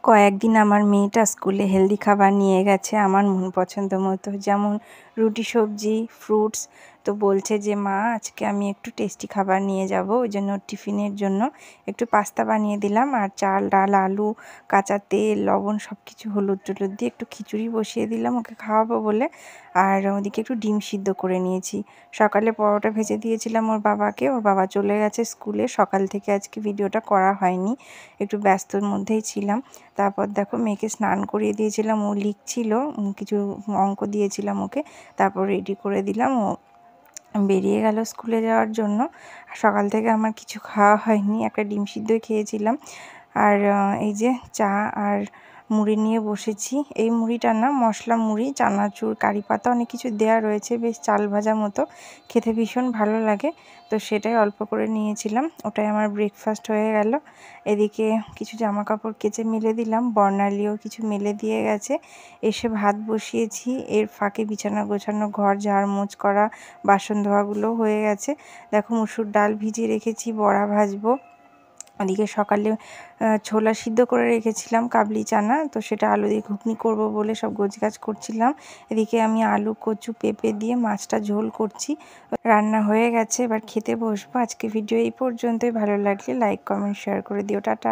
কয়েকদিন আমার মেয়েটা স্কুলে হেলদি খাবার নিয়ে গেছে আমার মন পছন্দ মতো, যেমন রুটি, সবজি, ফ্রুটস। তো বলছে যে মা আজকে আমি একটু টেস্টি খাবার নিয়ে যাব, ওই জন্য টিফিনের জন্য একটু পাস্তা বানিয়ে দিলাম। আর চাল, ডাল, আলু, কাঁচা তেল, লবণ সব কিছু হলুদ টলুদ দিয়ে একটু খিচুড়ি বসিয়ে দিলাম ওকে খাওয়াবো বলে। আর ওদিকে একটু ডিম সিদ্ধ করে নিয়েছি। সকালে পরোটা ভেজে দিয়েছিলাম ওর বাবাকে, ওর বাবা চলে গেছে স্কুলে। সকাল থেকে আজকে ভিডিওটা করা হয়নি, একটু ব্যস্তর মধ্যেই ছিলাম। তারপর দেখো মেয়েকে স্নান করিয়ে দিয়েছিলাম, ও লিখছিল, কিছু অঙ্ক দিয়েছিলাম ওকে। তারপর রেডি করে দিলাম, ও বেরিয়ে গেল স্কুলে যাওয়ার জন্য। সকাল থেকে আমার কিছু খাওয়া হয়নি, একটা ডিম সিদ্ধই খেয়েছিলাম। আর এই যে চা আর মুড়ি নিয়ে বসেছি। এই মুড়িটা না মশলা মুড়ি, চানাচুর, কারি পাতা অনেক কিছু দেওয়া রয়েছে, বেশ চাল ভাজা মতো, খেতে ভীষণ ভালো লাগে। তো সেটাই অল্প করে নিয়েছিলাম, ওটাই আমার ব্রেকফাস্ট হয়ে গেল। এদিকে কিছু জামা কাপড় কেচে মেলে দিলাম, বর্ণালীও কিছু মেলে দিয়ে গেছে। এসে ভাত বসিয়েছি, এর ফাঁকে বিছানা গোছানো, ঘর ঝাড়মোছ করা, বাসন ধোয়াগুলো হয়ে গেছে। দেখো মুসুর ডাল ভিজিয়ে রেখেছি, বড়া ভাজবো। ওদিকে সকালে ছোলা সিদ্ধ করে রেখেছিলাম, কাবলি চানা, তো সেটা আলু দিয়ে ঘুগনি করব বলে সব গোছগাছ করছিলাম। এদিকে আমি আলু, কচু, পেঁপে দিয়ে মাছটা ঝোল করছি। রান্না হয়ে গেছে, এবার খেতে বসবো। আজকে ভিডিও এই পর্যন্তই। ভালো লাগলে লাইক, কমেন্ট, শেয়ার করে দিও। টাটা।